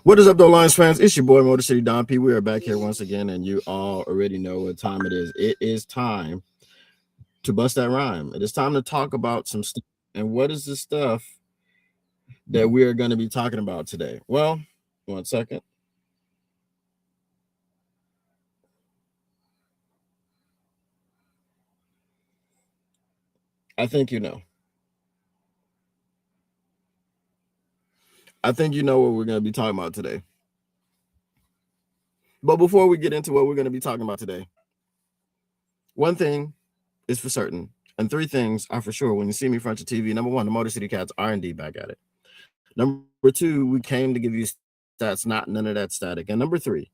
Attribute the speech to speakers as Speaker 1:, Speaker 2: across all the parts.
Speaker 1: What is up, though, Lions fans? It's your boy, Motor City Don P. We are back here once again, and you all already know what time it is. It is time to bust that rhyme. It is time to talk about some stuff. And what is the stuff that we are going to be talking about today? Well, 1 second. I think you know. I think you know what we're going to be talking about today. But before we get into what we're going to be talking about today, one thing is for certain, and three things are for sure when you see me in front of TV. Number one, the Motor City Cats are indeed back at it. Number two, we came to give you stats, not none of that static. And number three,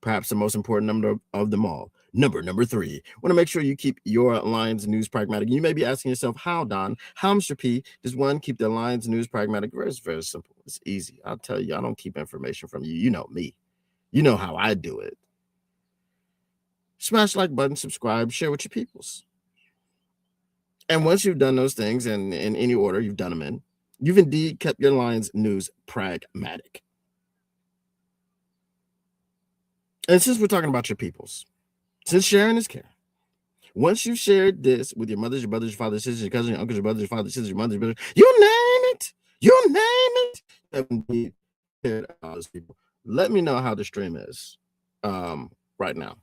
Speaker 1: perhaps the most important number of them all, number three. Want to make sure you keep your Lions news pragmatic. You may be asking yourself, how, Don? How, Mr. P, does one keep their Lions news pragmatic? It's very simple. It's easy. I'll tell you, I don't keep information from you. You know me. You know how I do it. Smash like button, subscribe, share with your peoples. And once you've done those things, and in any order you've done them in, you've indeed kept your Lions news pragmatic. And since we're talking about your peoples, since sharing is care, once you've shared this with your mothers, your brothers, your fathers, sisters, your cousins, your uncles, your brothers, your fathers, sisters, your mothers, your brothers, you name it, indeed shared all those people. Let me know how the stream is right now.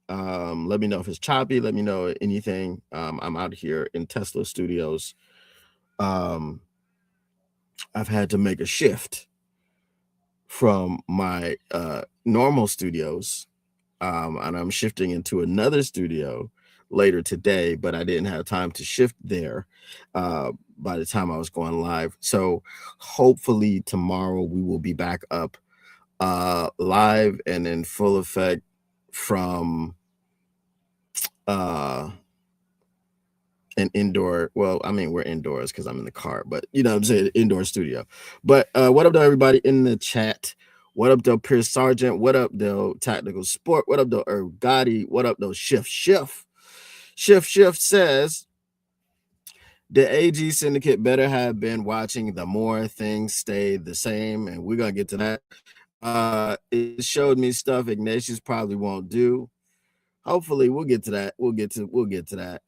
Speaker 1: Let me know if it's choppy. Let me know anything. I'm out here in Tesla Studios. I've had to make a shift from my normal studios, and I'm shifting into another studio later today, but I didn't have time to shift there by the time I was going live. So hopefully tomorrow we will be back up live and in full effect from an indoor, well, I mean, we're indoors because I'm in the car, but you know what I'm saying, indoor studio. But what up though, everybody in the chat? What up though, Pierce Sargent? What up though, Tactical Sport? What up though, Herb Gotti? What up though, Shift says the AG Syndicate better have been watching The More Things Stay the Same, and we're gonna get to that. It showed me stuff Ignatius probably won't do. Hopefully we'll get to that. We'll get to that.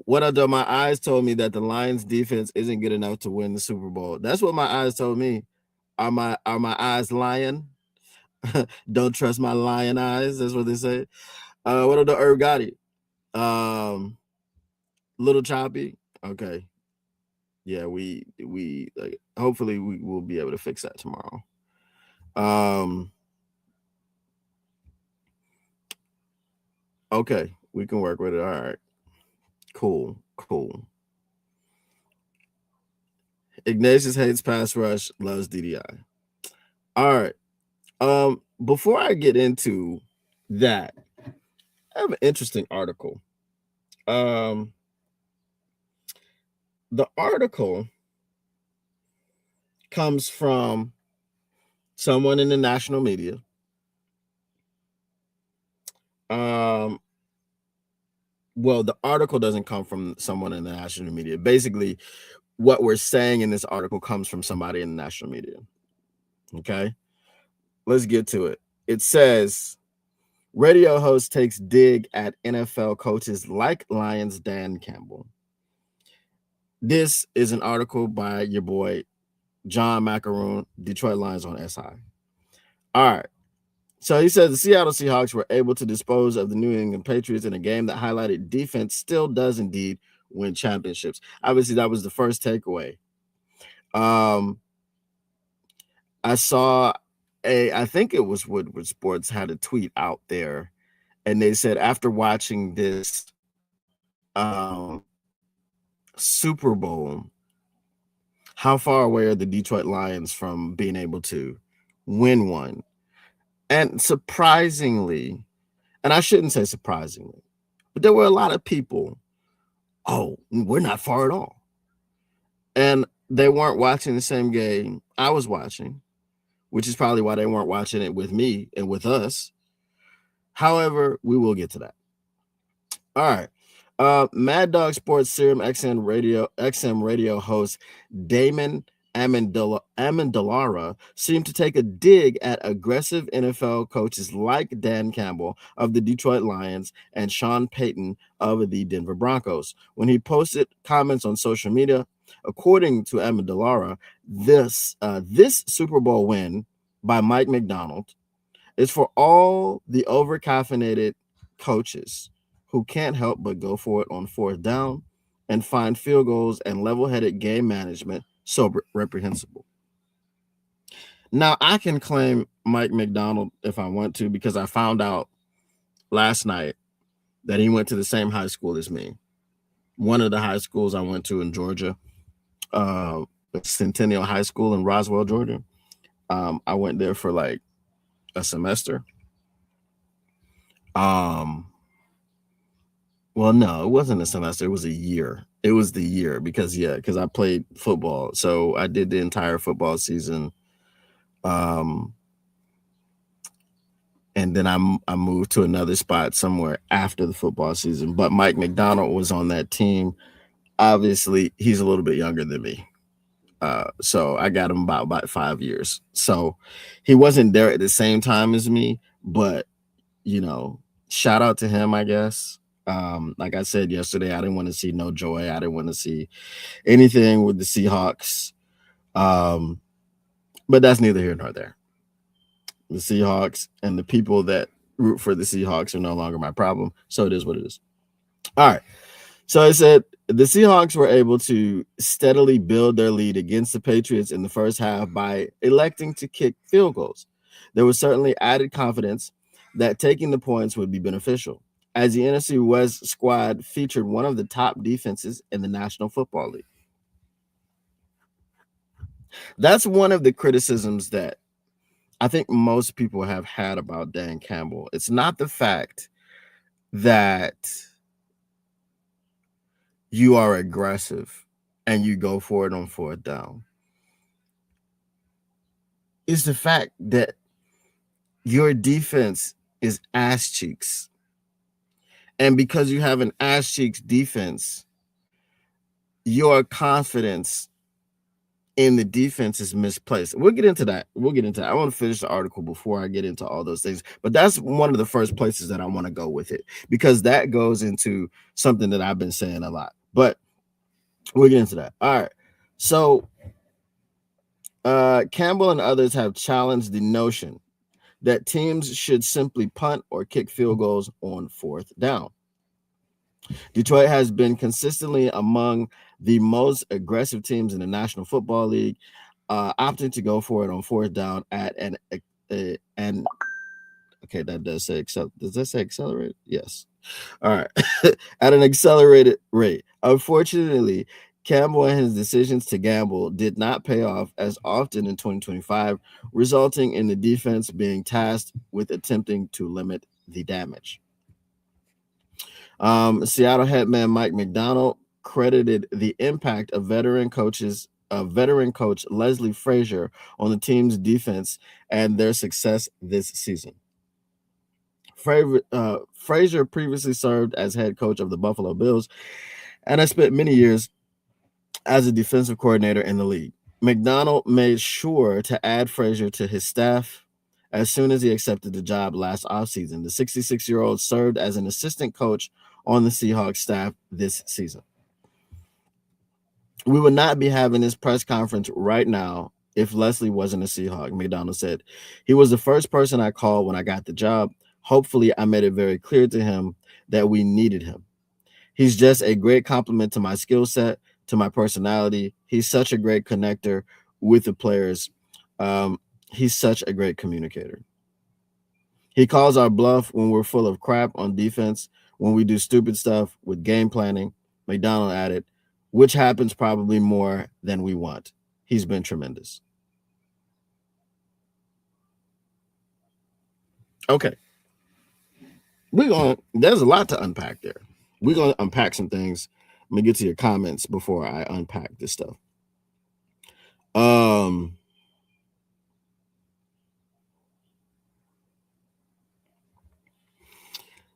Speaker 1: What up though, my eyes told me that the Lions defense isn't good enough to win the Super Bowl. That's what my eyes told me. Are my eyes lying? Don't trust my lion eyes. That's what they say. What up though, Herb Gotti? Little choppy. Okay. Yeah, we like, hopefully we will be able to fix that tomorrow. Okay, we can work with it. All right. Cool. Ignatius hates pass rush, loves DDI. All right. Before I get into that, I have an interesting article. The article comes from someone in the national media. Well, the article doesn't come from someone in the national media. Basically, what we're saying in this article comes from somebody in the national media. Okay, let's get to it. It says, radio host takes dig at NFL coaches like Lions Dan Campbell. This is an article by your boy John Macaroon, Detroit Lions on SI. All right. So he says the Seattle Seahawks were able to dispose of the New England Patriots in a game that highlighted defense still does indeed win championships. Obviously, that was the first takeaway. I saw I think it was Woodward Sports had a tweet out there, and they said after watching this Super Bowl, how far away are the Detroit Lions from being able to win one? And surprisingly, and I shouldn't say surprisingly, but there were a lot of people, oh, we're not far at all. And they weren't watching the same game I was watching, which is probably why they weren't watching it with me and with us. However, we will get to that. All right. Mad Dog Sports Serum XM radio host Damon Amendolara seemed to take a dig at aggressive NFL coaches like Dan Campbell of the Detroit Lions and Sean Payton of the Denver Broncos. When he posted comments on social media, according to Amendolara, this Super Bowl win by Mike McDonald is for all the overcaffeinated coaches who can't help but go for it on fourth down and find field goals and level-headed game management so reprehensible. Now, I can claim Mike McDonald if I want to, because I found out last night that he went to the same high school as me. One of the high schools I went to in Georgia, Centennial High School in Roswell, Georgia. I went there for like a semester. Well, no, it wasn't a semester. It was a year. It was the year because I played football. So I did the entire football season. And then I moved to another spot somewhere after the football season. But Mike McDonald was on that team. Obviously, he's a little bit younger than me. So I got him about 5 years. So he wasn't there at the same time as me, but shout out to him, I guess. Like I said yesterday, I didn't want to see no joy. I didn't want to see anything with the Seahawks. But that's neither here nor there. The Seahawks and the people that root for the Seahawks are no longer my problem. So it is what it is. All right. So I said the Seahawks were able to steadily build their lead against the Patriots in the first half by electing to kick field goals. There was certainly added confidence that taking the points would be beneficial, as the NFC West squad featured one of the top defenses in the National Football League. That's one of the criticisms that I think most people have had about Dan Campbell. It's not the fact that you are aggressive and you go for it on fourth down. It's the fact that your defense is ass cheeks. And because you have an ass cheeks defense, your confidence in the defense is misplaced. We'll get into that. I want to finish the article before I get into all those things. But that's one of the first places that I want to go with it, because that goes into something that I've been saying a lot. But we'll get into that. All right. So Campbell and others have challenged the notion that teams should simply punt or kick field goals on fourth down. Detroit has been consistently among the most aggressive teams in the National Football League, opting to go for it on fourth down at an okay, that does say does that say accelerate? Yes. All right. At an accelerated rate. Unfortunately, Campbell and his decisions to gamble did not pay off as often in 2025, resulting in the defense being tasked with attempting to limit the damage. Seattle headman Mike McDonald credited the impact of veteran coach Leslie Frazier on the team's defense and their success this season. Frazier previously served as head coach of the Buffalo Bills and has spent many years as a defensive coordinator in the league. McDonald made sure to add Frazier to his staff as soon as he accepted the job last offseason. The 66-year-old served as an assistant coach on the Seahawks staff this season. We would not be having this press conference right now if Leslie wasn't a Seahawk, McDonald said. He was the first person I called when I got the job. Hopefully, I made it very clear to him that we needed him. He's just a great compliment to my skill set, to my personality. He's such a great connector with the players. He's such a great communicator. He calls our bluff when we're full of crap on defense, when we do stupid stuff with game planning, McDonald added, which happens probably more than we want. He's been tremendous. Okay. There's a lot to unpack there. We're going to unpack some things. Let me get to your comments before I unpack this stuff.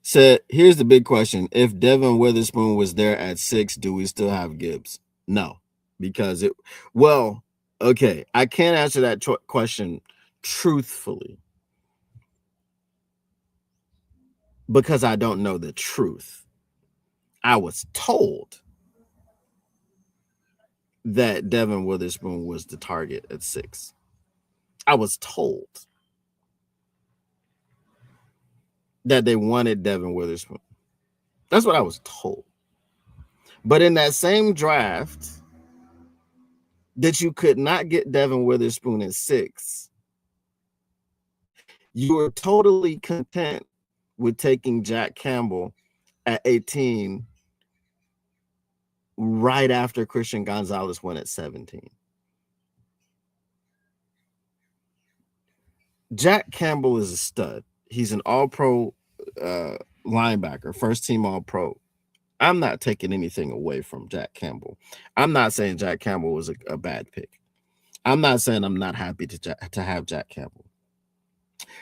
Speaker 1: Said, here's the big question. If Devin Witherspoon was there at 6, do we still have Gibbs? No, because Okay, I can't answer that question truthfully because I don't know the truth. I was told that Devin Witherspoon was the target at 6. I was told that they wanted Devin Witherspoon. That's what I was told. But in that same draft, that you could not get Devin Witherspoon at 6, you were totally content with taking Jack Campbell at 18 right after Christian Gonzalez went at 17. Jack Campbell is a stud. He's an all-pro linebacker, first team all-pro. I'm not taking anything away from Jack Campbell. I'm not saying Jack Campbell was a bad pick. I'm not saying I'm not happy to have Jack Campbell.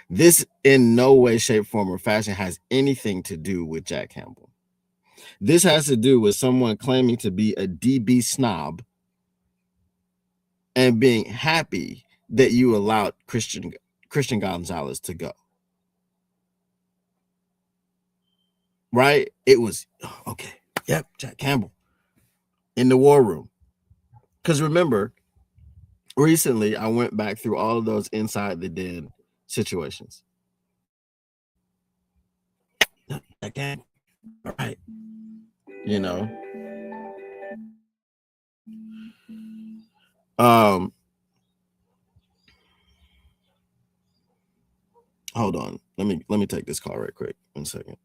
Speaker 1: This in no way, shape, form, or fashion has anything to do with Jack Campbell. This has to do with someone claiming to be a DB snob and being happy that you allowed Christian Gonzalez to go. Right? It was, okay, yep, Jack Campbell in the war room. Because remember, recently I went back through all of those inside the den situations. Jack Campbell, all right. You know, hold on. Let me take this call right quick. 1 second.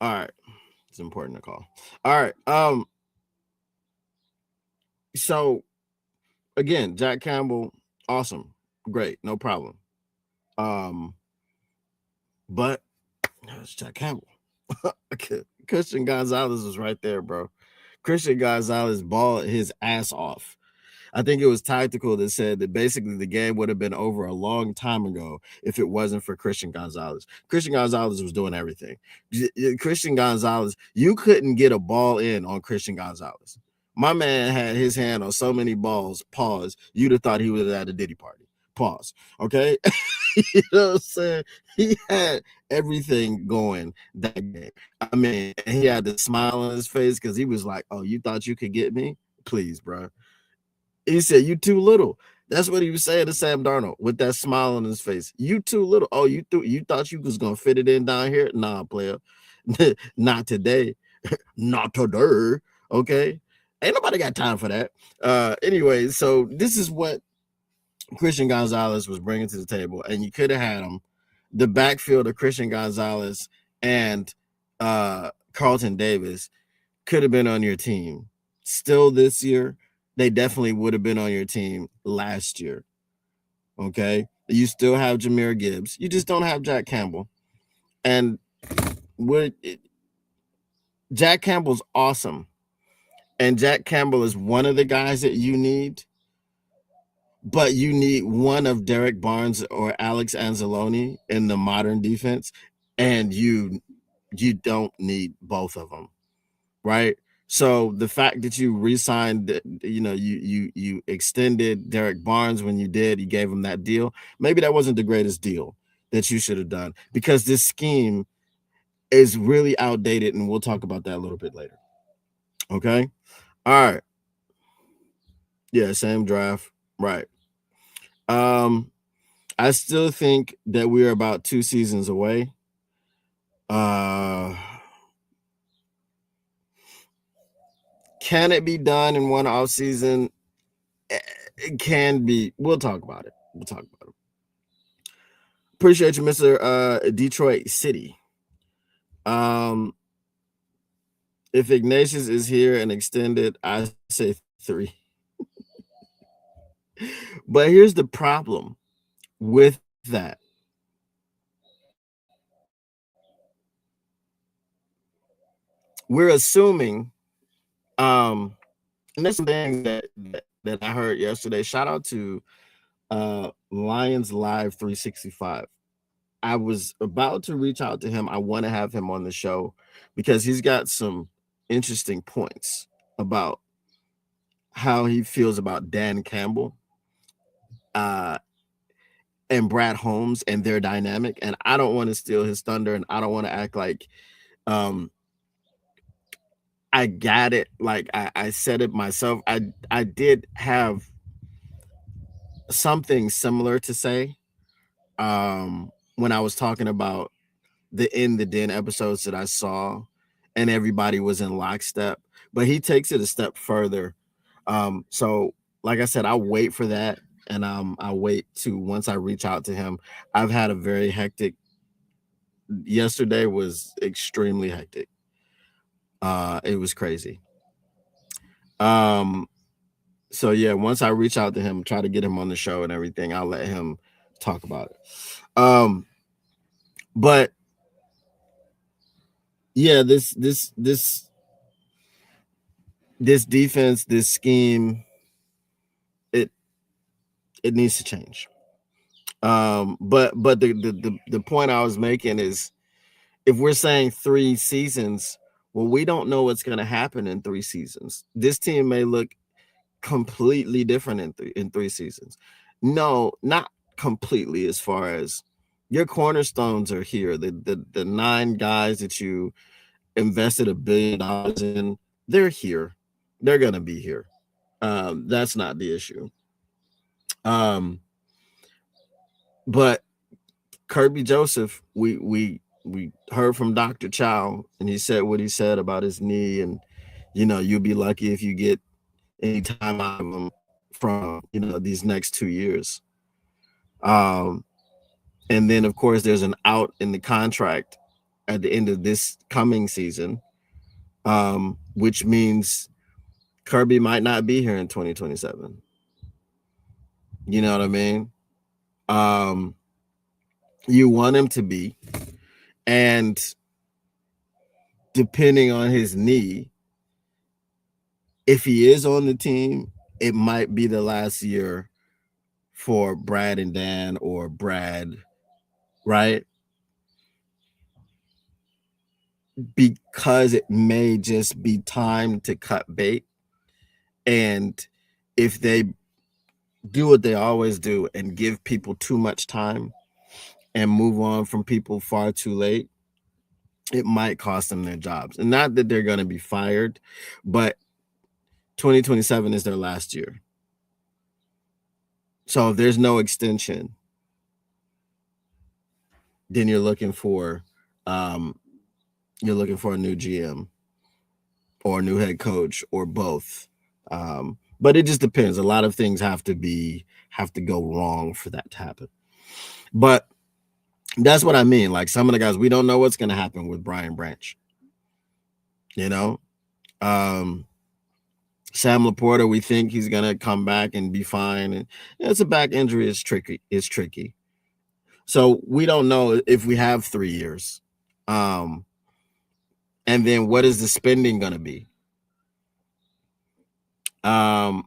Speaker 1: All right. It's important to call. All right. So again, Jack Campbell, awesome, great, no problem. But it's Jack Campbell. Christian Gonzalez was right there, bro. Christian Gonzalez balled his ass off. I think it was Tactical that said that basically the game would have been over a long time ago if it wasn't for Christian Gonzalez. Christian Gonzalez was doing everything. Christian Gonzalez, you couldn't get a ball in on Christian Gonzalez. My man had his hand on so many balls, pause, you'd have thought he was at a Diddy party. Pause. Okay. You know what I'm saying? He had everything going that game. I mean, he had the smile on his face because he was like, oh, you thought you could get me? Please, bro. He said, you too little. That's what he was saying to Sam Darnold with that smile on his face. You too little. Oh, you thought you was gonna fit it in down here? Nah, player. Not today. Not today. Okay. Ain't nobody got time for that. Anyway, so this is what Christian Gonzalez was bringing to the table, and you could have had him. The backfield of Christian Gonzalez and Carlton Davis could have been on your team still this year. They definitely would have been on your team last year. Okay. You still have Jahmyr Gibbs. You just don't have Jack Campbell. And Jack Campbell's awesome. And Jack Campbell is one of the guys that you need. But you need one of Derek Barnes or Alex Anzalone in the modern defense. And you don't need both of them. right? So the fact that you re-signed, you extended Derek Barnes when you did, you gave him that deal. Maybe that wasn't the greatest deal that you should have done, because this scheme is really outdated, and we'll talk about that a little bit later. Okay. All right. Yeah, same draft. Right. Um, I still think that we're about 2 seasons away. Can it be done in one off season? It can be. We'll talk about it. We'll talk about it. Appreciate you, Mr. Detroit City. If Ignatius is here and extended, I say 3. But here's the problem with that. We're assuming, and there's some things that I heard yesterday. Shout out to Lions Live 365. I was about to reach out to him. I want to have him on the show because he's got some interesting points about how he feels about Dan Campbell and Brad Holmes and their dynamic. And I don't want to steal his thunder, and I don't want to act like I got it. Like I said it myself. I did have something similar to say when I was talking about the In the Den episodes that I saw, and everybody was in lockstep. But he takes it a step further. So like I said, I'll wait for that, and I'll wait to once I reach out to him. I've had a very hectic. Yesterday was extremely hectic. It was crazy. So yeah, once I reach out to him, try to get him on the show and everything, I'll let him talk about it. But yeah, this defense, this scheme, it needs to change. But the point I was making is, if we're saying 3 seasons, well, we don't know what's going to happen in 3 seasons. This team may look completely different in 3 seasons. No, not completely, as far as your cornerstones are here. The 9 guys that you invested $1 billion in, they're here. They're going to be here. That's not the issue. But Kirby Joseph, we heard from Dr. Chow, and he said what he said about his knee, and you'll be lucky if you get any time out of him from these next 2 years. And then of course there's an out in the contract at the end of this coming season, which means Kirby might not be here in 2027. You know what I mean? You want him to be, and depending on his knee, if he is on the team, it might be the last year for Brad and Dan, or Brad, right? Because it may just be time to cut bait. And if they do what they always do and give people too much time and move on from people far too late, it might cost them their jobs. And not that they're going to be fired, but 2027 is their last year. So if there's no extension, then you're looking for a new GM or a new head coach, or both. But it just depends. A lot of things have to go wrong for that to happen. But that's what I mean. Like, some of the guys, we don't know what's going to happen with Brian Branch. Sam Laporta, we think he's going to come back and be fine. And it's a back injury. It's tricky. So we don't know if we have 3 years. And then what is the spending going to be? Shout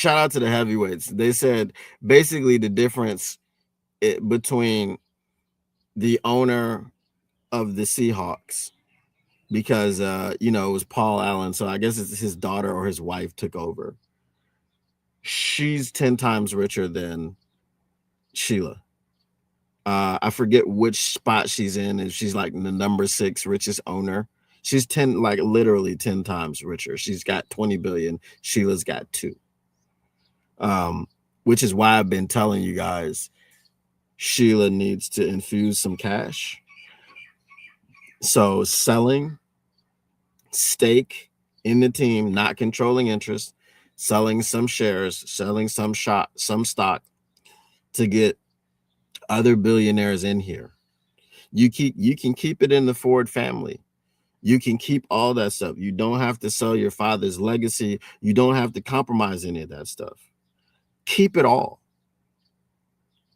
Speaker 1: out to the heavyweights. They said basically the difference between the owner of the Seahawks because it was Paul Allen. So I guess it's his daughter or his wife took over. She's 10 times richer than Sheila. I forget which spot she's in, and she's like the number 6 richest owner. She's literally 10 times richer. She's got 20 billion. Sheila's got 2. Which is why I've been telling you guys, Sheila needs to infuse some cash. So selling stake in the team, not controlling interest, selling some shares, selling some stock to get other billionaires in here. You can keep it in the Ford family. You can keep all that stuff. You don't have to sell your father's legacy. You don't have to compromise any of that stuff. Keep it all.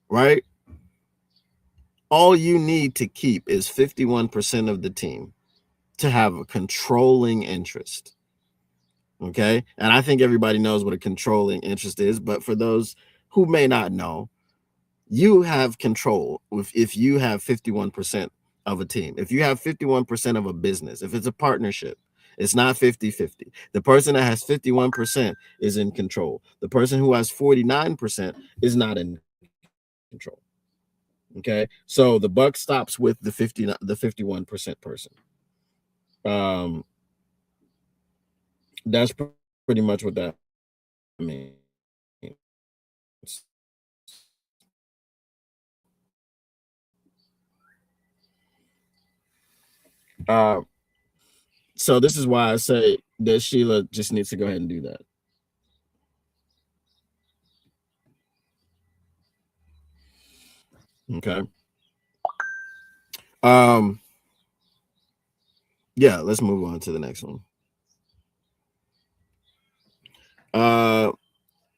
Speaker 1: Right? All you need to keep is 51% of the team to have a controlling interest. Okay? And I think everybody knows what a controlling interest is, but for those who may not know, you have control if you have 51% of a team. If you have 51% of a business, if it's a partnership, it's not 50-50. The person that has 51% is in control. The person who has 49% is not in control. Okay, so the buck stops with the 51% person. That's pretty much what that means. So this is why I say that Sheila just needs to go ahead and do that. Okay. Yeah, let's move on to the next one.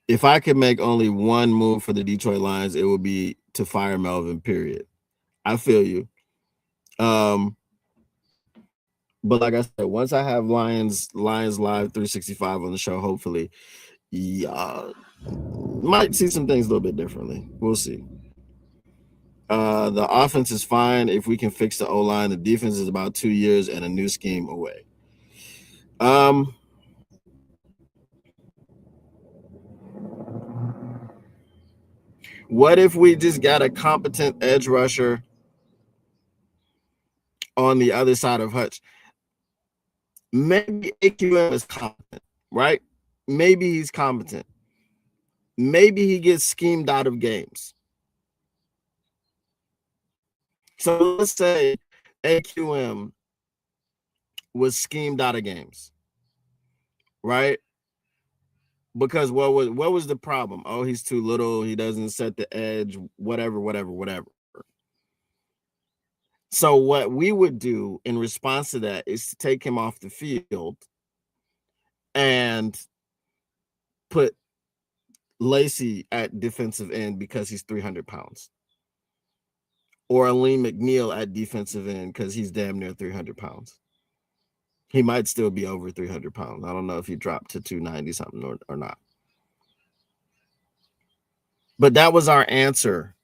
Speaker 1: If I could make only one move for the Detroit Lions, it would be to fire Melvin, period. I feel you. But like I said, once I have Lions Live 365 on the show, hopefully, might see some things a little bit differently. We'll see. The offense is fine if we can fix the O-line. The defense is about 2 years and a new scheme away. What if we just got a competent edge rusher on the other side of Hutch? Maybe AQM is competent, right? Maybe he's competent. Maybe he gets schemed out of games. So let's say AQM was schemed out of games, right? Because what was the problem? Oh, he's too little. He doesn't set the edge. Whatever. So what we would do in response to that is to take him off the field and put Lacey at defensive end because he's 300 pounds. Or Aleem McNeil at defensive end because he's damn near 300 pounds. He might still be over 300 pounds. I don't know if he dropped to 290 something or not. But that was our answer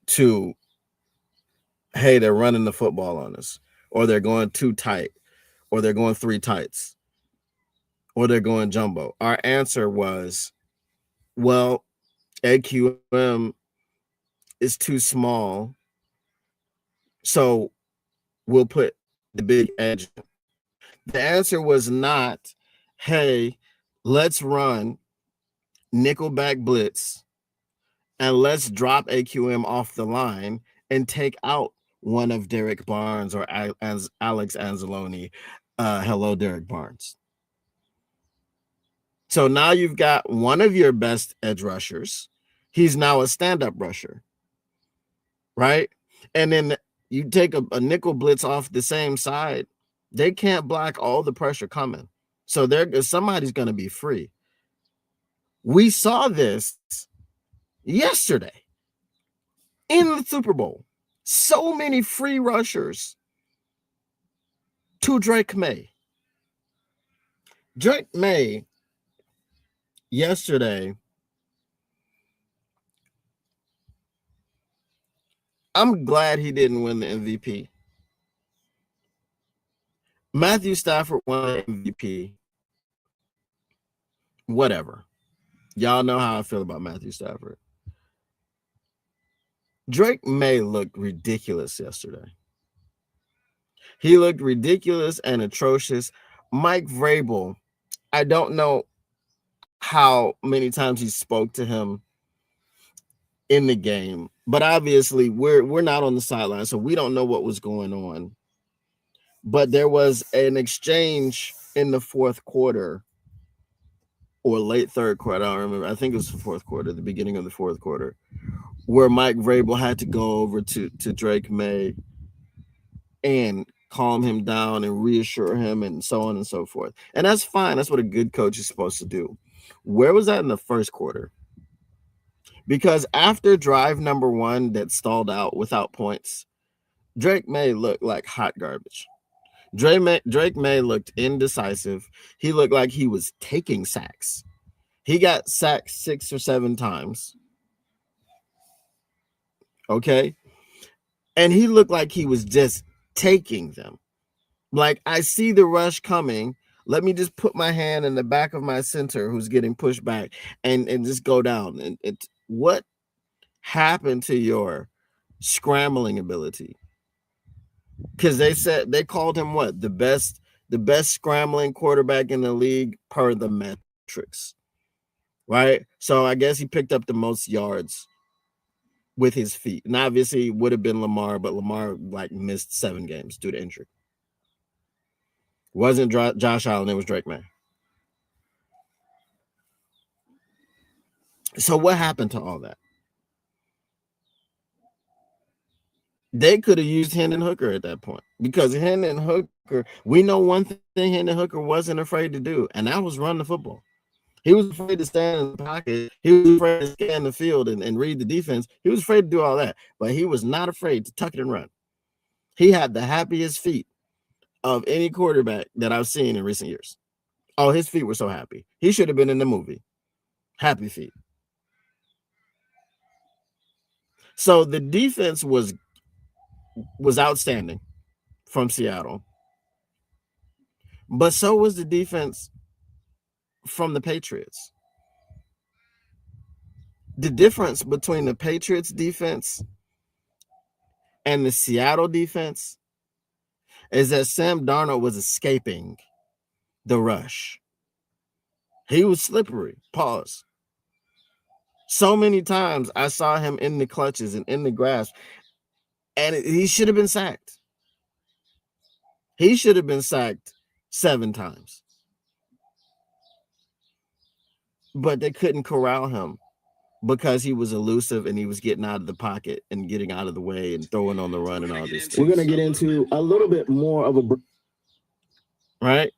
Speaker 1: to, hey, they're running the football on us, or they're going too tight, or they're going 3 tights, or they're going jumbo. Our answer was, well, AQM is too small, so we'll put the big edge. The answer was not, hey, let's run nickelback blitz and let's drop AQM off the line and take out one of Derek Barnes or Alex Anzalone. Hello, Derek Barnes. So now you've got one of your best edge rushers. He's now a stand-up rusher, right? And then you take a nickel blitz off the same side. They can't block all the pressure coming. So somebody's going to be free. We saw this yesterday in the Super Bowl. So many free rushers to Drake May. Drake May yesterday, I'm glad he didn't win the MVP. Matthew Stafford won MVP. Whatever. Y'all know how I feel about Matthew Stafford. Drake May looked ridiculous yesterday. He looked ridiculous and atrocious. Mike Vrabel, I don't know how many times he spoke to him in the game, but obviously we're not on the sideline, so we don't know what was going on. But there was an exchange in the fourth quarter or late third quarter. I don't remember. I think it was the fourth quarter, the beginning of the fourth quarter, where Mike Vrabel had to go over to Drake May and calm him down and reassure him and so on and so forth. And that's fine. That's what a good coach is supposed to do. Where was that in the first quarter? Because after drive number one that stalled out without points, Drake May looked like hot garbage. Drake May looked indecisive. He looked like he was taking sacks. He got sacked 6 or 7 times. Okay. And he looked like he was just taking them. Like, I see the rush coming. Let me just put my hand in the back of my center who's getting pushed back and just go down. And what happened to your scrambling ability? Because they called him what? The best scrambling quarterback in the league per the metrics. Right? So I guess he picked up the most yards with his feet. And obviously it would have been Lamar, but Lamar like missed 7 games due to injury. Wasn't Josh Allen, it was Drake May. So what happened to all that? They could have used Hendon Hooker at that point, because Hendon Hooker, we know one thing Hendon Hooker wasn't afraid to do, and that was run the football. He was afraid to stand in the pocket. He was afraid to scan the field and read the defense. He was afraid to do all that, but he was not afraid to tuck it and run. He had the happiest feet of any quarterback that I've seen in recent years. Oh, his feet were so happy. He should have been in the movie. Happy feet. So the defense was outstanding from Seattle, but so was the defense from the Patriots. The difference between the Patriots defense and the Seattle defense is that Sam Darnold was escaping the rush. He was slippery. Pause. So many times I saw him in the clutches and in the grasp, and he should have been sacked. He should have been sacked 7 times. But they couldn't corral him because he was elusive and he was getting out of the pocket and getting out of the way and throwing on the run and all this stuff.
Speaker 2: We're going to get into a little bit more of a...
Speaker 1: Right?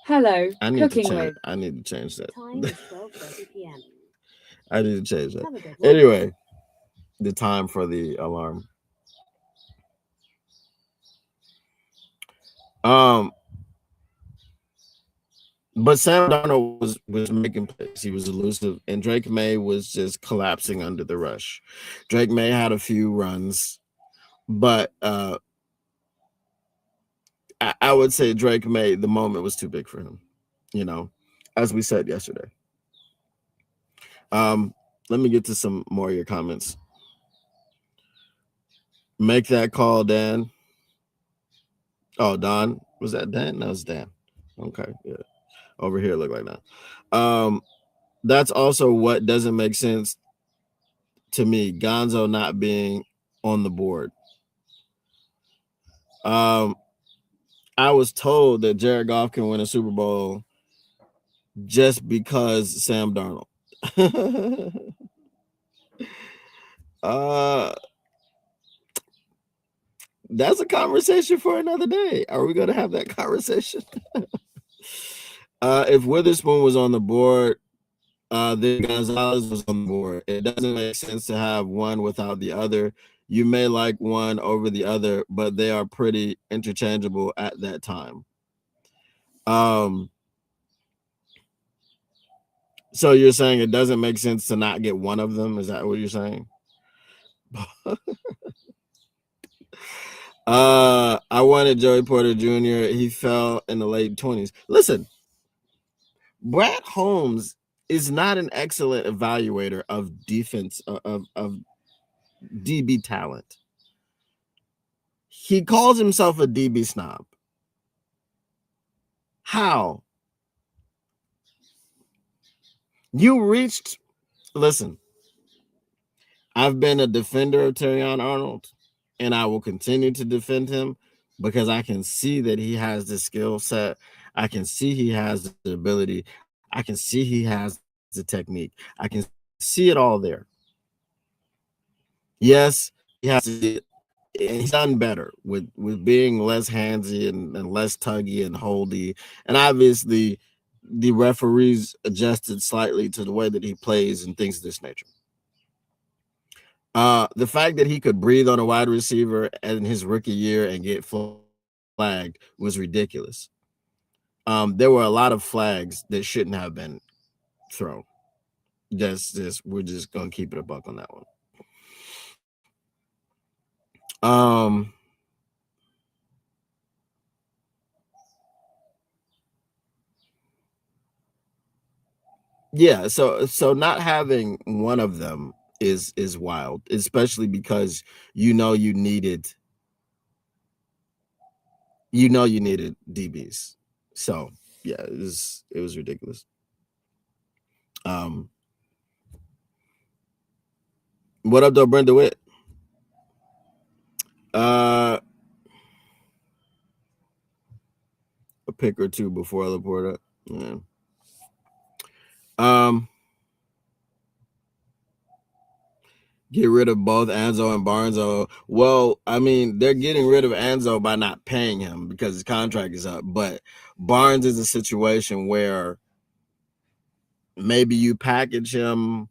Speaker 3: Hello,
Speaker 1: I need to change that.
Speaker 4: Time is 12:30 p.m.
Speaker 1: I need to change that. Anyway, the time for the alarm. But Sam Darnold was making plays. He was elusive, and Drake May was just collapsing under the rush. Drake May had a few runs, but I would say Drake May, the moment was too big for him, as we said yesterday. Let me get to some more of your comments. Make that call, Dan. Oh, Don. Was that Dan? No, it's Dan. Okay, yeah. Over here look like that. That's also what doesn't make sense to me. Gonzo not being on the board. I was told that Jared Goff can win a Super Bowl just because Sam Darnold. That's a conversation for another day. Are we going to have that conversation? If Witherspoon was on the board, then Gonzalez was on the board. It doesn't make sense to have one without the other. You may like one over the other, but they are pretty interchangeable at that time. So you're saying it doesn't make sense to not get one of them? Is that what you're saying? I wanted Joey Porter Jr. He fell in the late 20s. Listen, Brad Holmes is not an excellent evaluator of defense of DB talent. He calls himself a DB snob. How? You reached, listen, I've been a defender of Terrion Arnold, and I will continue to defend him because I can see that he has the skill set. I can see he has the ability. I can see he has the technique. I can see it all there. Yes, he has to, and he's done better with being less handsy and less tuggy and holdy. And obviously, the referees adjusted slightly to the way that he plays and things of this nature. The fact that he could breathe on a wide receiver in his rookie year and get flagged was ridiculous. There were a lot of flags that shouldn't have been thrown. We're just gonna keep it a buck on that one. Yeah, so not having one of them is wild, especially because you needed DBs. So yeah, it was ridiculous. What up though, Brenda Witt? A pick or two before Laporta. Yeah. Get rid of both Anzo and Barnes. Well, I mean, they're getting rid of Anzo by not paying him because his contract is up. But Barnes is a situation where maybe you package him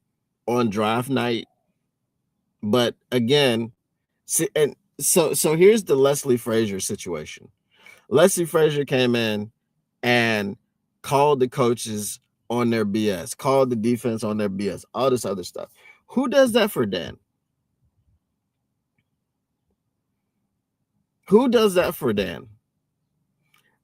Speaker 1: on draft night. But again, so here's the Leslie Frazier situation. Leslie Frazier came in and called the coaches on their BS, called the defense on their BS, all this other stuff. Who does that for Dan? Who does that for Dan?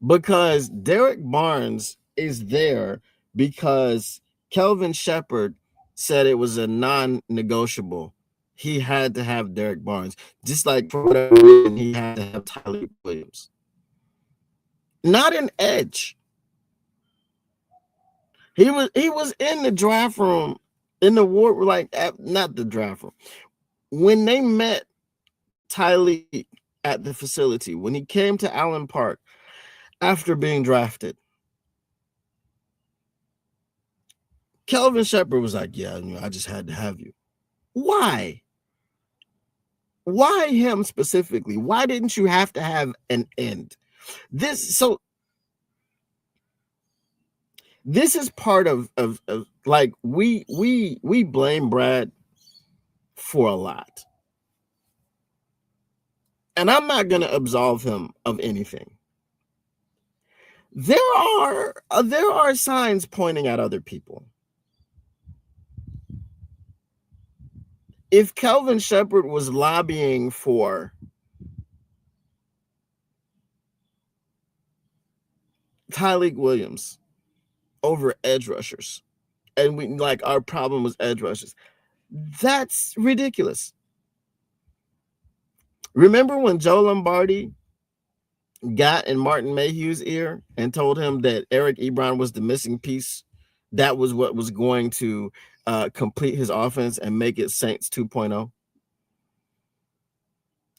Speaker 1: Because Derek Barnes is there because Kelvin Shepard said it was a non-negotiable. He had to have Derek Barnes, just like for whatever reason he had to have Tyler Williams. Not an edge. He was in the draft room, in the war, like not the draft room. When they met Tyleek at the facility, when he came to Allen Park after being drafted, Kelvin Shepard was like, yeah, I just had to have you. Why? Why him specifically? Why didn't you have to have an end? This is part of like we blame Brad for a lot. And I'm not going to absolve him of anything. There are signs pointing at other people. If Kelvin Shepard was lobbying for Tyleek Williams over edge rushers, and we like our problem was edge rushers, that's ridiculous. Remember when Joe Lombardi got in Martin Mayhew's ear and told him that Eric Ebron was the missing piece? That was what was going to complete his offense and make it Saints 2.0.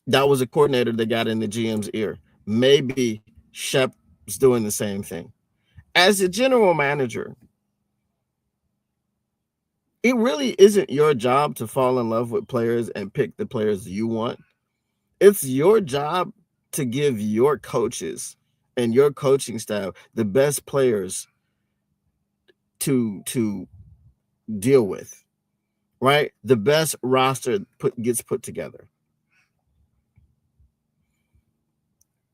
Speaker 1: That was a coordinator that got in the GM's ear. Maybe Shep's doing the same thing. As a general manager, it really isn't your job to fall in love with players and pick the players you want. It's your job to give your coaches and your coaching staff the best players to deal with, right? The best roster gets put together,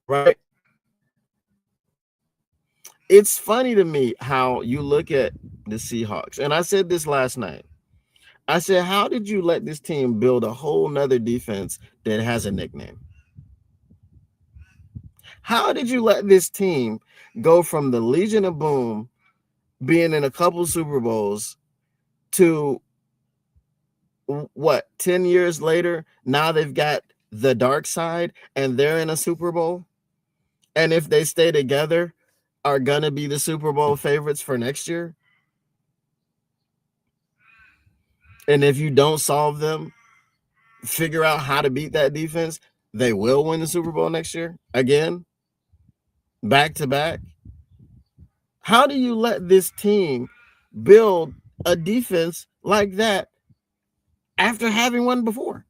Speaker 1: right? It's funny to me how you look at the Seahawks, and I said this last night. I said, how did you let this team build a whole nother defense that has a nickname? How did you let this team go from the Legion of Boom being in a couple Super Bowls to what, 10 years later? Now they've got the dark side and they're in a Super Bowl. And if they stay together, are going to be the Super Bowl favorites for next year. And if you don't solve them, figure out how to beat that defense, they will win the Super Bowl next year again, back to back. How do you let this team build a defense like that after having one before?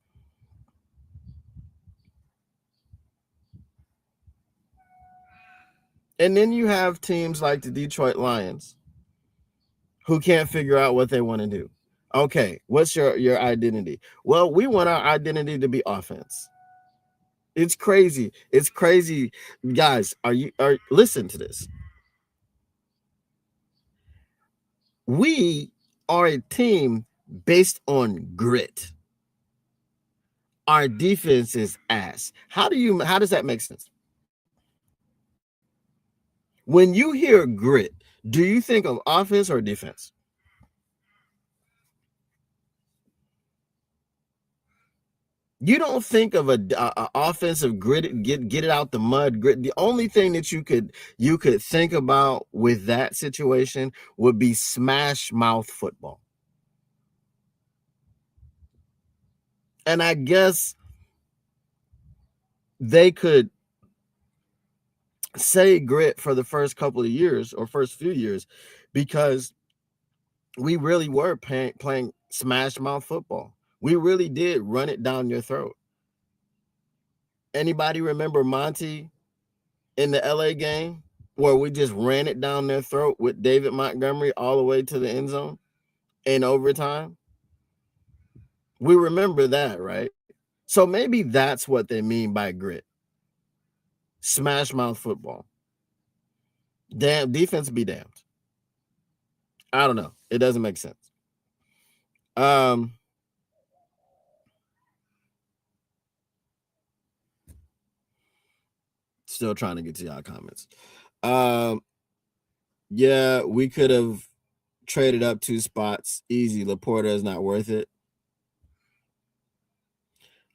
Speaker 1: And then you have teams like the Detroit Lions who can't figure out what they want to do. Okay, what's your identity? Well, we want our identity to be offense. It's crazy. It's crazy. Guys, listen to this. We are a team based on grit. Our defense is ass. How does that make sense? When you hear grit, do you think of offense or defense? You don't think of a offensive grit, get it out the mud grit. The only thing that you could think about with that situation would be smash mouth football. And I guess they could say grit for the first couple of years or first few years because we really were playing smash mouth football. We really did run it down your throat. Anybody remember Monty in the LA game where we just ran it down their throat with David Montgomery all the way to the end zone in overtime? We remember that, right? So maybe that's what they mean by grit. Smash mouth football. Damn, defense be damned. I don't know. It doesn't make sense. Still trying to get to y'all comments. Yeah, we could have traded up 2 spots. Easy. Laporta is not worth it.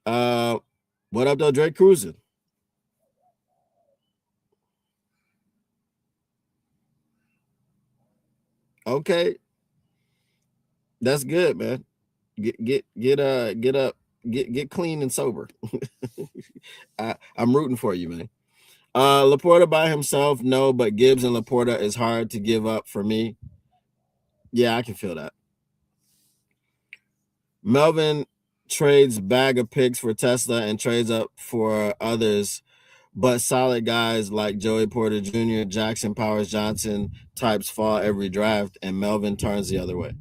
Speaker 1: What up though, Drake Cruising? Okay. That's good, man. Get clean and sober. I'm rooting for you, man. Laporta by himself, no, but Gibbs and Laporta is hard to give up for me. Yeah, I can feel that. Melvin trades bag of picks for Tesla and trades up for others, but solid guys like Joey Porter Jr., Jackson Powers Johnson types fall every draft, and Melvin turns the other way.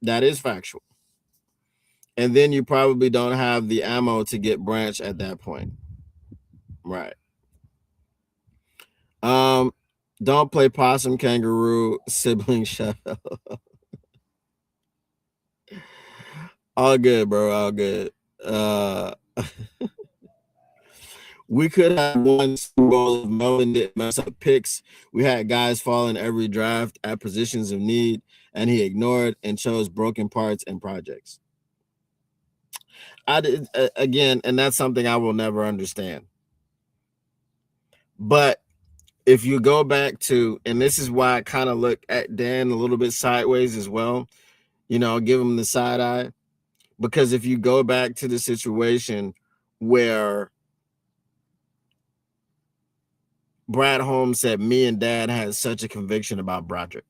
Speaker 1: That is factual. And then you probably don't have the ammo to get Branch at that point. Right. Don't play possum, kangaroo, sibling shut up. All good, bro. All good. We could have won Super Bowl if Melvin didn't mess up picks. We had guys fall in every draft at positions of need, and he ignored and chose broken parts and projects. I did again, and that's something I will never understand. But if you go back to, and this is why I kind of look at Dan a little bit sideways as well, give him the side eye, because if you go back to the situation where Brad Holmes said me and Dad had such a conviction about Broderick.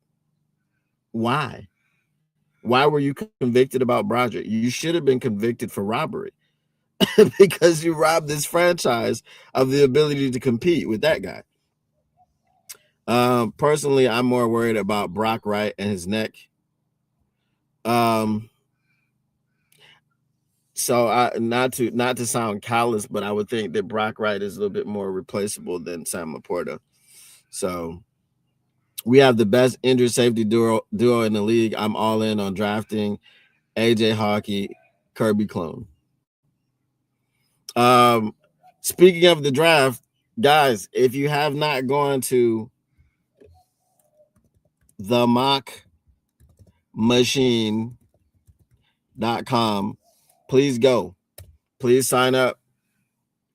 Speaker 1: Why? Why were you convicted about Broderick? You should have been convicted for robbery because you robbed this franchise of the ability to compete with that guy. Personally, I'm more worried about Brock Wright and his neck. So not to sound callous, but I would think that Brock Wright is a little bit more replaceable than Sam Laporta. So we have the best injured safety duo in the league. I'm all in on drafting AJ Hawkey, Kirby clone. Speaking of the draft, guys, if you have not gone to themockmachine.com, please go. Please sign up.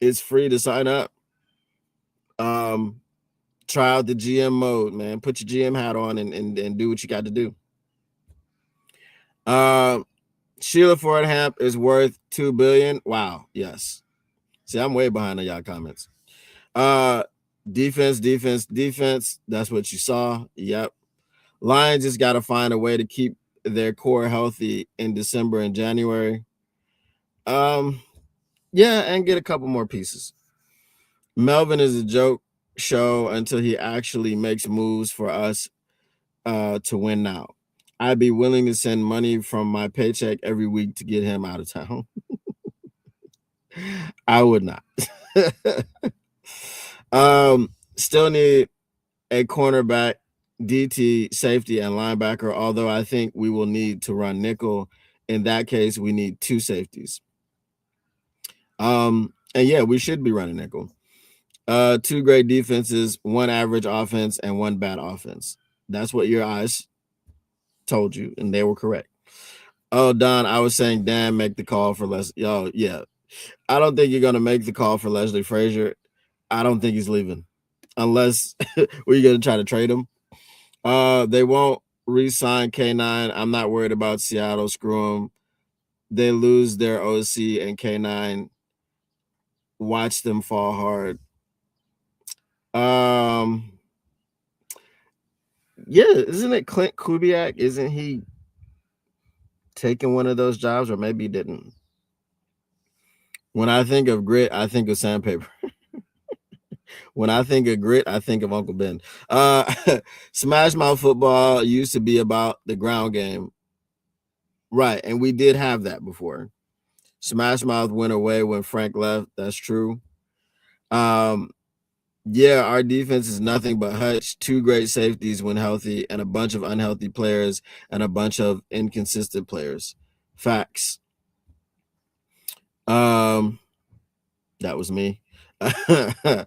Speaker 1: It's free to sign up. Try out the GM mode, man. Put your GM hat on and do what you got to do. Sheila Fordham is worth $2 billion. Wow. Yes. See, I'm way behind on y'all comments. Defense. That's what you saw. Yep. Lions just got to find a way to keep their core healthy in December and January. Yeah, and get a couple more pieces. Melvin is a joke show until he actually makes moves for us to win now. I'd be willing to send money from my paycheck every week to get him out of town. I would not. Still need a cornerback, DT, safety, and linebacker, although I think we will need to run nickel. In that case, we need 2 safeties. And yeah, we should be running nickel. 2 great defenses, 1 average offense, and 1 bad offense. That's what your eyes told you, and they were correct. Oh, Don, I was saying, Dan, make the call for Leslie. Yo, yeah. I don't think you're going to make the call for Leslie Frazier. I don't think he's leaving unless we're going to try to trade him. They won't re-sign K9. I'm not worried about Seattle. Screw them. They lose their OC and K9. Watch them fall hard. Yeah, isn't it Clint Kubiak? Isn't he taking one of those jobs, or maybe he didn't? When I think of grit, I think of sandpaper. When I think of grit, I think of Uncle Ben. Smash Mouth football used to be about the ground game. Right, and we did have that before. Smash Mouth went away when Frank left. That's true. Yeah, our defense is nothing but Hutch, 2 great safeties when healthy, and a bunch of unhealthy players and a bunch of inconsistent players. Facts. That was me. The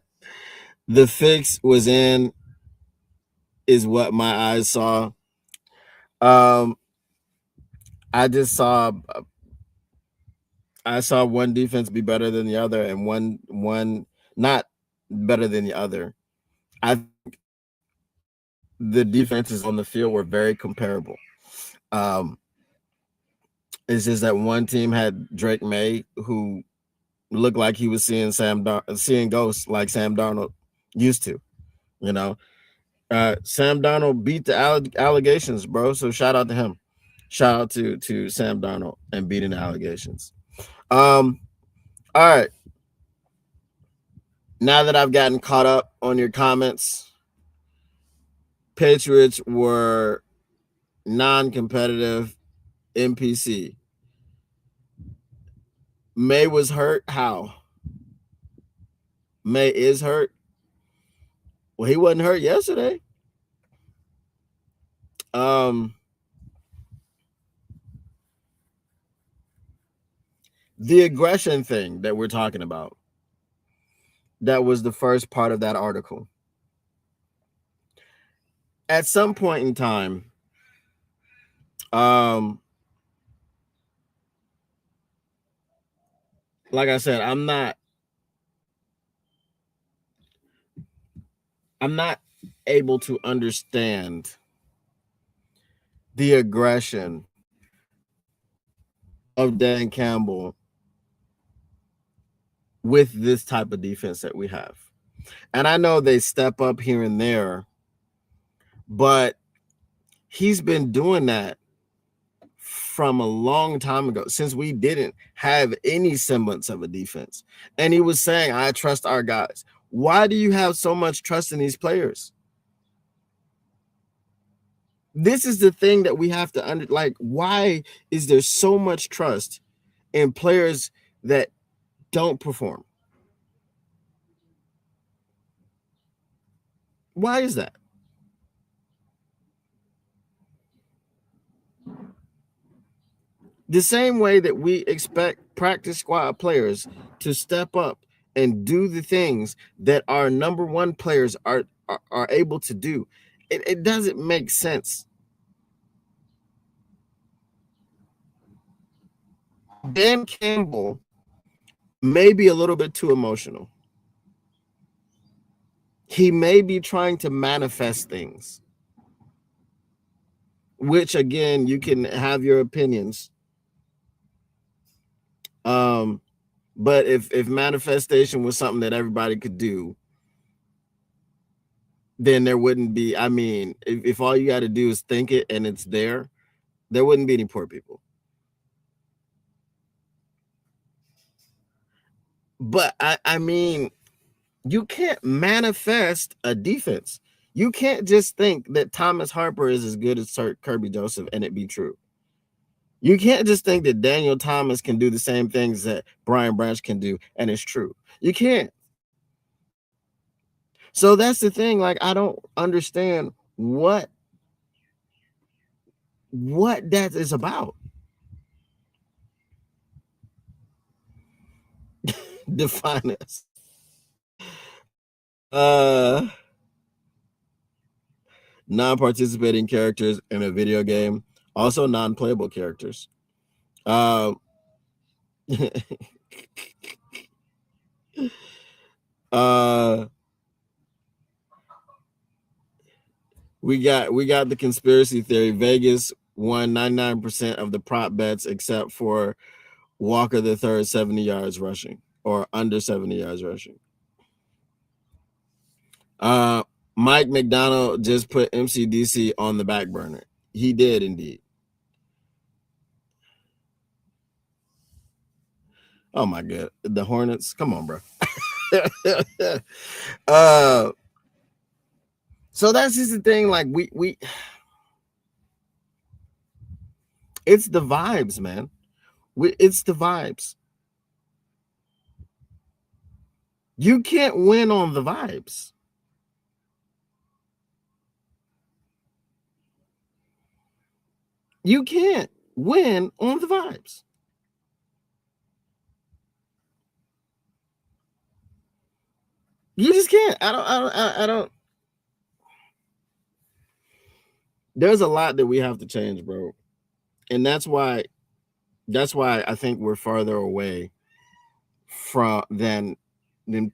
Speaker 1: fix was in is what my eyes saw. I saw one defense be better than the other and one not better than the other. I think the defenses on the field were very comparable. It's just that one team had Drake May, who looked like he was seeing ghosts like Sam Darnold used to. You know, Sam Darnold beat the allegations, bro. So shout out to him. Shout out to Sam Darnold and beating the allegations. All right. Now that I've gotten caught up on your comments, Patriots were non-competitive NPC. May was hurt. How? May is hurt. Well, he wasn't hurt yesterday. The aggression thing that we're talking about, that was the first part of that article. At some point in time, like I said, I'm not able to understand the aggression of Dan Campbell with this type of defense that we have. And I know they step up here and there, but he's been doing that from a long time ago, since we didn't have any semblance of a defense. And he was saying, I trust our guys. Why do you have so much trust in these players? This is the thing that we have to why is there so much trust in players that don't perform? Why is that? The same way that we expect practice squad players to step up and do the things that our number one players are able to do. It doesn't make sense. Dan Campbell may be a little bit too emotional. He may be trying to manifest things, which again, you can have your opinions. But if manifestation was something that everybody could do, then there wouldn't be. I mean, if all you got to do is think it and it's there wouldn't be any poor people. But I mean, you can't manifest a defense. You can't just think that Thomas Harper is as good as Kirby Joseph and it be true. You can't just think that Daniel Thomas can do the same things that Brian Branch can do and it's true. You can't. So that's the thing. Like, I don't understand what that is about. Define us. Non-participating characters in a video game, also non-playable characters. We got the conspiracy theory. Vegas won 99% of the prop bets except for Walker the third 70 yards rushing or under 70 yards rushing. Mike McDonald just put MCDC on the back burner. He did indeed. Oh my God, the Hornets! Come on, bro. So that's just the thing. Like we, it's the vibes, man. It's the vibes. You can't win on the vibes. You can't win on the vibes. You just can't. I don't. There's a lot that we have to change, bro. And that's why I think we're farther away from than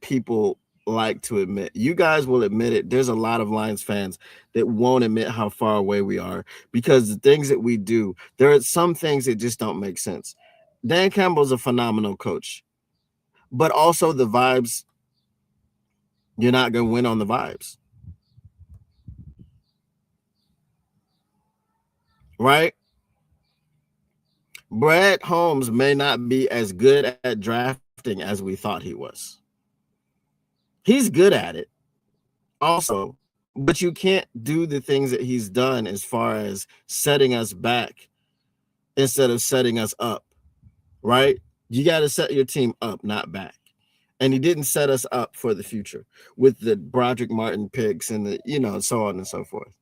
Speaker 1: people like to admit. You guys will admit it. There's a lot of Lions fans that won't admit how far away we are because the things that we do, there are some things that just don't make sense. Dan Campbell's a phenomenal coach, but also the vibes, you're not going to win on the vibes. Right? Brad Holmes may not be as good at drafting as we thought he was. He's good at it also, but you can't do the things that he's done as far as setting us back instead of setting us up, right? You got to set your team up, not back. And he didn't set us up for the future with the Broderick Martin picks and the, so on and so forth.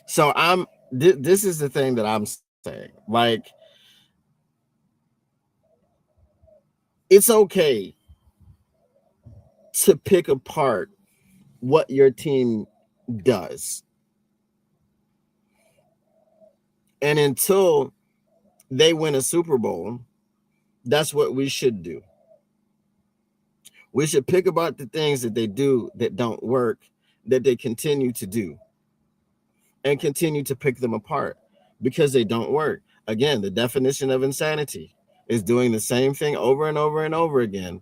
Speaker 1: So this is the thing that I'm saying. Like, it's okay to pick apart what your team does. And until they win a Super Bowl, that's what we should do. We should pick apart the things that they do that don't work, that they continue to do, and continue to pick them apart because they don't work. Again, the definition of insanity is doing the same thing over and over and over again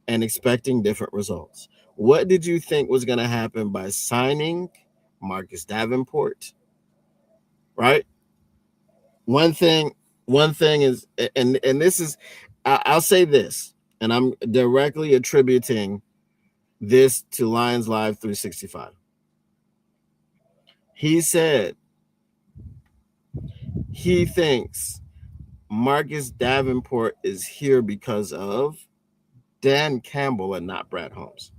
Speaker 1: and expecting different results. What did you think was going to happen by signing Marcus Davenport? Right? One thing is, and this is, I'll say this, and I'm directly attributing this to Lions Live 365. He said he thinks Marcus Davenport is here because of Dan Campbell and not Brad Holmes.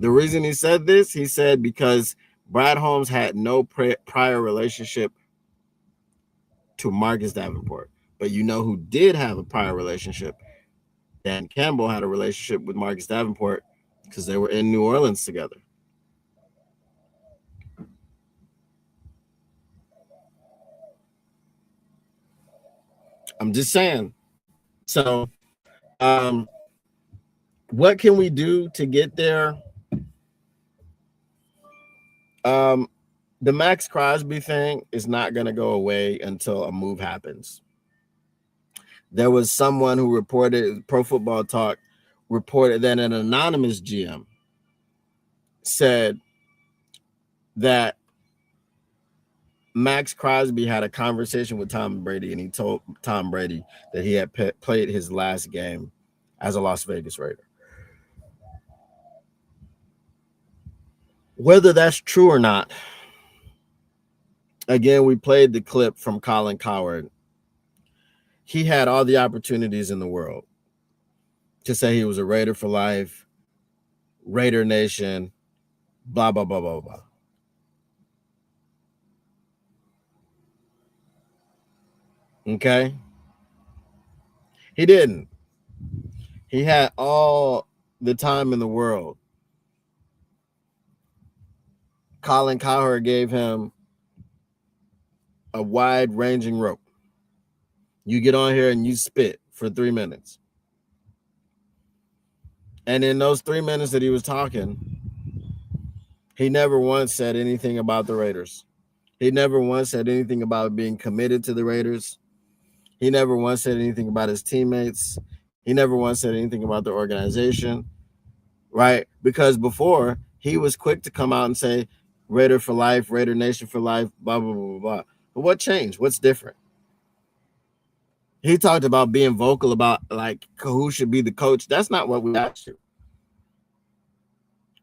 Speaker 1: The reason he said this, he said because Brad Holmes had no prior relationship to Marcus Davenport. But you know who did have a prior relationship? Dan Campbell had a relationship with Marcus Davenport because they were in New Orleans together. I'm just saying. So, what can we do to get there? The Max Crosby thing is not going to go away until a move happens. There was someone who reported, Pro Football Talk reported that an anonymous GM said that Max Crosby had a conversation with Tom Brady, and he told Tom Brady that he had played his last game as a Las Vegas Raider. Whether that's true or not, again, we played the clip from Colin Cowherd. He had all the opportunities in the world to say he was a Raider for life, Raider Nation, blah, blah, blah, blah, blah. Okay? He didn't. He had all the time in the world. Colin Cowherd gave him a wide-ranging rope. You get on here and you spit for 3 minutes. And in those 3 minutes that he was talking, he never once said anything about the Raiders. He never once said anything about being committed to the Raiders. He never once said anything about his teammates. He never once said anything about the organization, right? Because before, he was quick to come out and say, Raider for life, Raider Nation for life, blah, blah, blah, blah, blah. But what changed? What's different? He talked about being vocal about, like, who should be the coach. That's not what we asked you.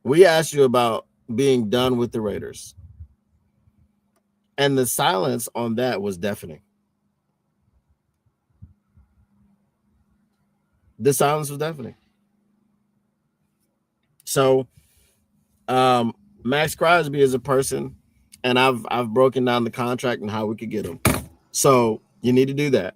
Speaker 1: We asked you about being done with the Raiders. And the silence on that was deafening. The silence was deafening. So, Max Crosby is a person, and I've broken down the contract and how we could get him. So you need to do that.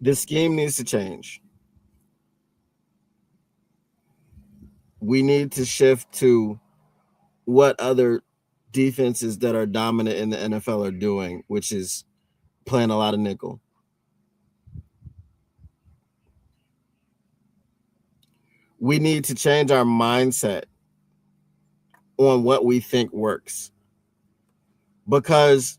Speaker 1: The scheme needs to change. We need to shift to what other defenses that are dominant in the NFL are doing, which is playing a lot of nickel. We need to change our mindset on what we think works. Because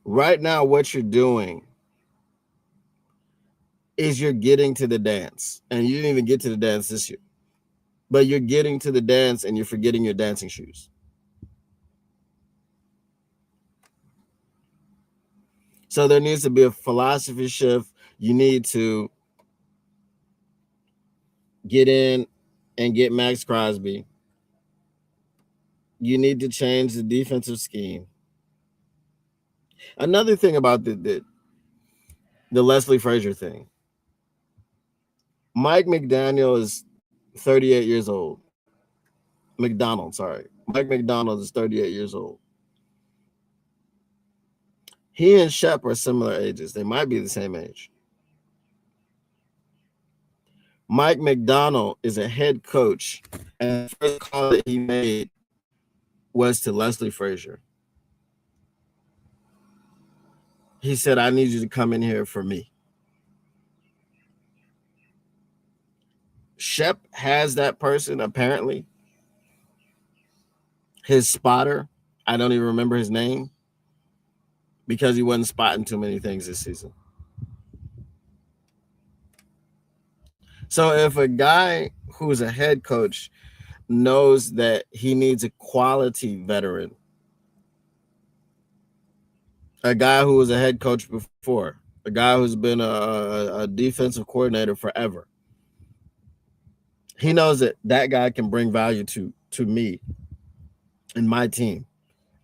Speaker 1: right now, what you're doing is you're getting to the dance. And you didn't even get to the dance this year. But you're getting to the dance and you're forgetting your dancing shoes. So there needs to be a philosophy shift. You need to get in and get Max Crosby. You need to change the defensive scheme. Another thing about the Leslie Frazier thing. Mike McDaniel is 38 years old. McDonald, sorry. Mike McDonald is 38 years old. He and Shep are similar ages. They might be the same age. Mike McDonald is a head coach, and the first call that he made was to Leslie Frazier. He said, I need you to come in here for me. Shep has that person, apparently. His spotter, I don't even remember his name, because he wasn't spotting too many things this season. So if a guy who's a head coach knows that he needs a quality veteran, a guy who was a head coach before, a guy who's been a defensive coordinator forever. He knows that that guy can bring value to me and my team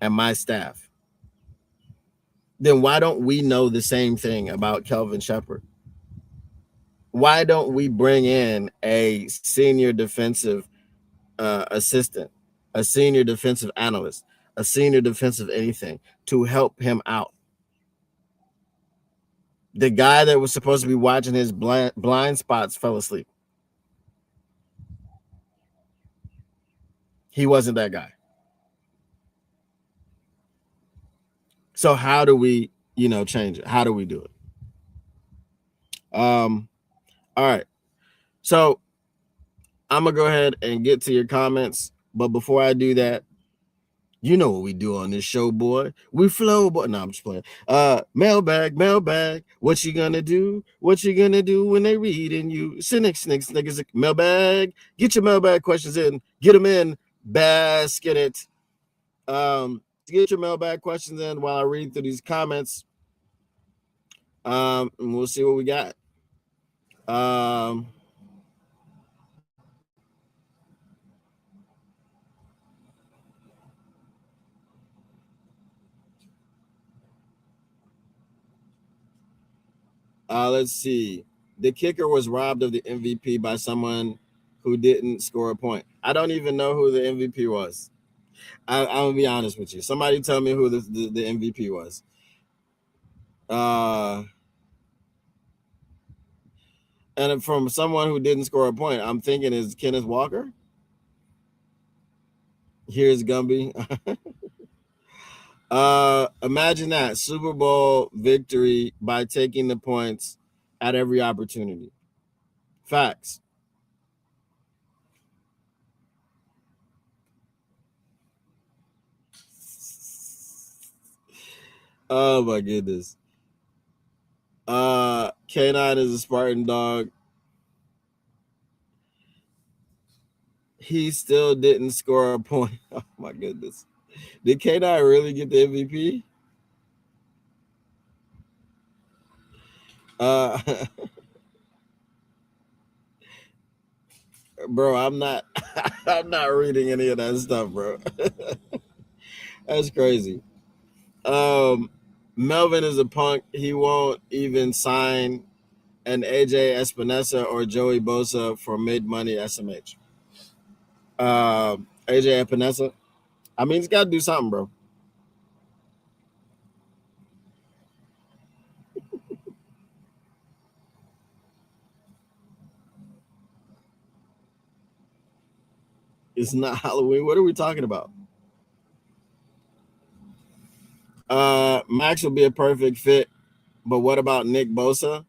Speaker 1: and my staff. Then why don't we know the same thing about Kelvin Shepard? Why don't we bring in a senior defensive assistant, a senior defensive analyst, a senior defensive anything to help him out? The guy that was supposed to be watching his blind spots fell asleep. He wasn't that guy. So how do we, change it? How do we do it? All right. So I'm gonna go ahead and get to your comments, but before I do that, you know what we do on this show, boy. We flow, boy. No, I'm just playing. Mailbag. What you gonna do? What you gonna do when they reading you? Cynics, mailbag. Get your mailbag questions in. Get them in. Basket it. Get your mailbag questions in while I read through these comments. And we'll see what we got. Let's see. The kicker was robbed of the MVP by someone who didn't score a point. I don't even know who the MVP was. I'm gonna be honest with you. Somebody tell me who the MVP was. And from someone who didn't score a point, I'm thinking is Kenneth Walker. Here's Gumby. Imagine that Super Bowl victory by taking the points at every opportunity. Facts. Oh my goodness. K9 is a Spartan dog. He still didn't score a point. Oh my goodness. Did K9 really get the MVP? Bro, I'm not I'm not reading any of that stuff, bro. That's crazy. Melvin is a punk. He won't even sign an AJ Espinosa or Joey Bosa for mid-money SMH. AJ Espinosa. I mean, he's got to do something, bro. It's not Halloween. What are we talking about? Max will be a perfect fit, but what about Nick Bosa?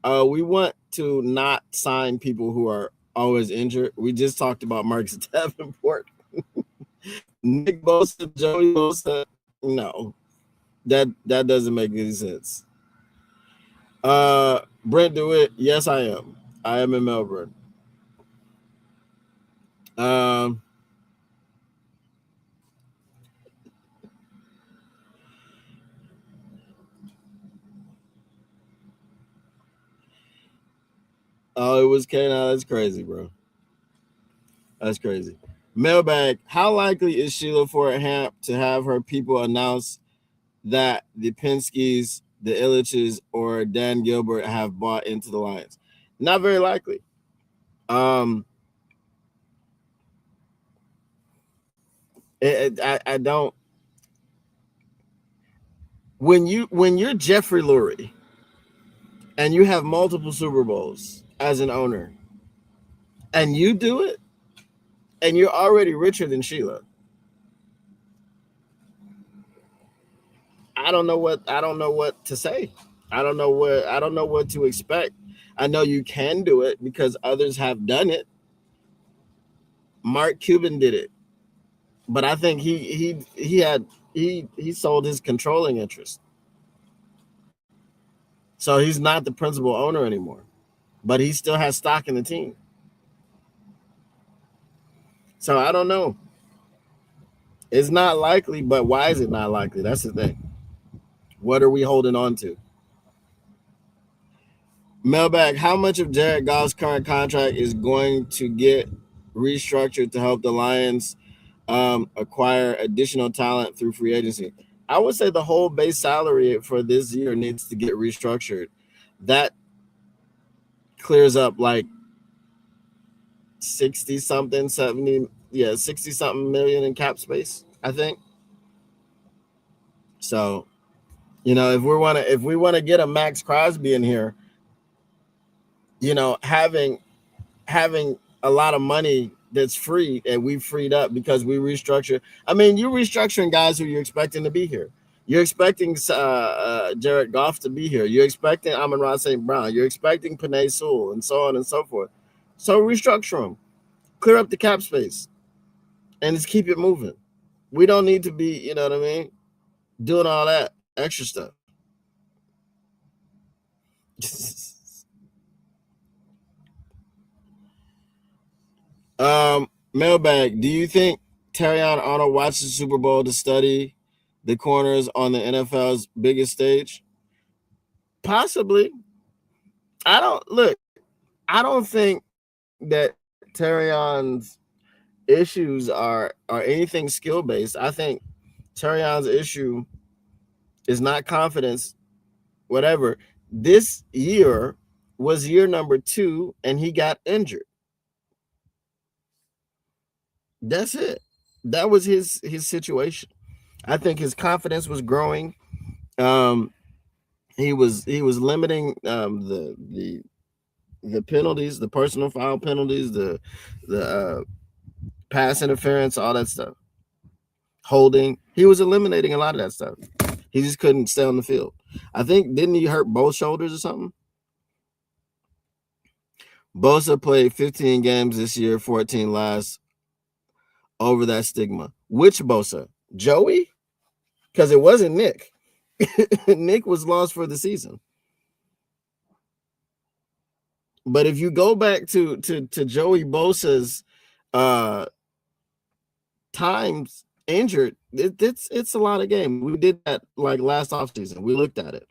Speaker 1: We want to not sign people who are always injured. We just talked about Marcus Davenport. Nick Bosa, Joey Bosa. No, that doesn't make any sense. Brent DeWitt, yes, I am. I am in Melbourne. Oh, it was K9. That's crazy, bro. That's crazy. Mailbag, how likely is Sheila Ford Hamp to have her people announce that the Penskes, the Illiches, or Dan Gilbert have bought into the Lions? Not very likely. I don't. When you're Jeffrey Lurie and you have multiple Super Bowls as an owner, and you do it, and you're already richer than Sheila, I don't know what to say. I don't know what to expect. I know you can do it because others have done it. Mark Cuban did it, but I think he sold his controlling interest, so he's not the principal owner anymore, but he still has stock in the team. So I don't know. It's not likely, but why is it not likely? That's the thing. What are we holding on to? Mailbag, how much of Jared Goff's current contract is going to get restructured to help the Lions acquire additional talent through free agency? I would say the whole base salary for this year needs to get restructured. That clears up like 60 something, 70, 60 something million in cap space, I think. So, if we want to get a Max Crosby in here, having a lot of money that's free and we freed up because we restructure. I mean, you're restructuring guys who you're expecting to be here. You're expecting Jared Goff to be here. You're expecting Amon-Ra St. Brown. You're expecting Penei Sewell and so on and so forth. So restructure them. Clear up the cap space. And just keep it moving. We don't need to be, doing all that extra stuff. Mailbag, do you think Terrion Arnold watched the Super Bowl to study the corners on the NFL's biggest stage? Possibly. I don't think that Terrion's issues are anything skill-based. I think Terrion's issue is not confidence, whatever. This year was year number 2, and he got injured. That's it. That was his situation. I think his confidence was growing. He was limiting the penalties, the personal foul penalties, the pass interference, all that stuff. Holding. He was eliminating a lot of that stuff. He just couldn't stay on the field. I think, didn't he hurt both shoulders or something? Bosa played 15 games this year, 14 last. Over that stigma. Which Bosa? Joey? Because it wasn't Nick. Nick was lost for the season. But if you go back to Joey Bosa's times injured, it's a lot of games. We did that like last offseason. We looked at it.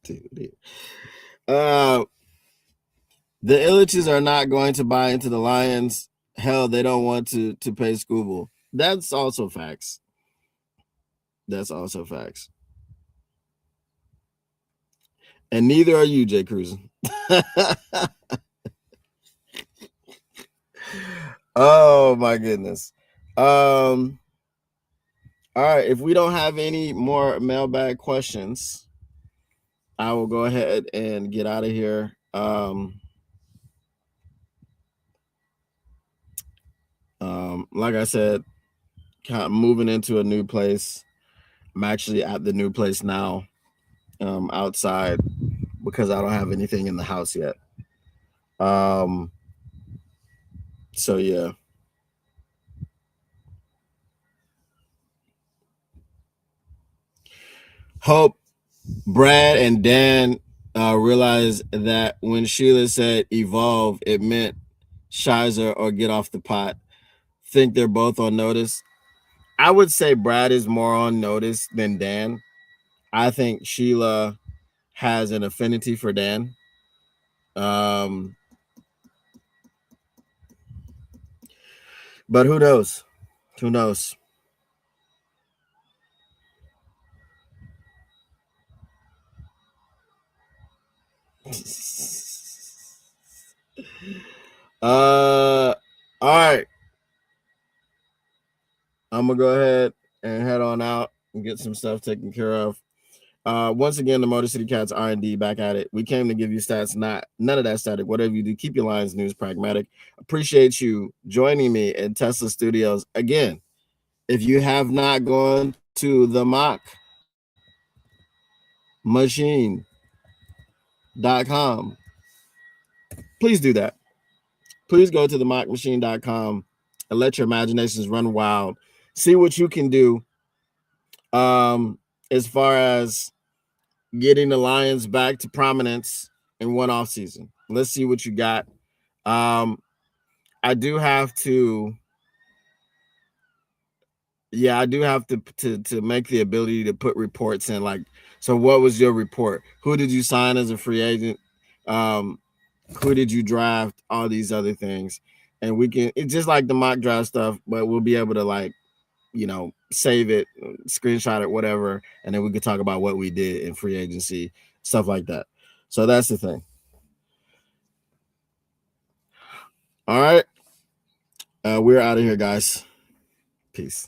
Speaker 1: Dude. The Illiches are not going to buy into the Lions. Hell, they don't want to pay Scooble. That's also facts. And neither are you, Jay Cruz. Oh my goodness. All right, if we don't have any more mailbag questions, I will go ahead and get out of here. Like I said, kind of moving into a new place. I'm actually at the new place now, outside, because I don't have anything in the house yet. So yeah. Hope Brad and Dan realized that when Sheila said evolve, it meant Shizer or get off the pot. Think they're both on notice. I would say Brad is more on notice than Dan. I think Sheila has an affinity for Dan. But who knows? Who knows? All right. I'm gonna go ahead and head on out and get some stuff taken care of. Once again, the Motor City Cats R&D back at it. We came to give you stats, none of that static. Whatever you do, keep your Lions news pragmatic. Appreciate you joining me in Tesla Studios. Again, if you have not gone to the mock machine.com, please do that. Please go to the mockmachine.com and let your imaginations run wild. See what you can do as far as getting the Lions back to prominence in one off season. Let's see what you got. I do have to. Yeah, I do have to make the ability to put reports in. Like, so what was your report? Who did you sign as a free agent? Who did you draft? All these other things, and we can. It's just like the mock draft stuff, but we'll be able to like, save it, screenshot it, whatever, and then we could talk about what we did in free agency, stuff like that. So that's the thing. All right, we're out of here, guys. Peace.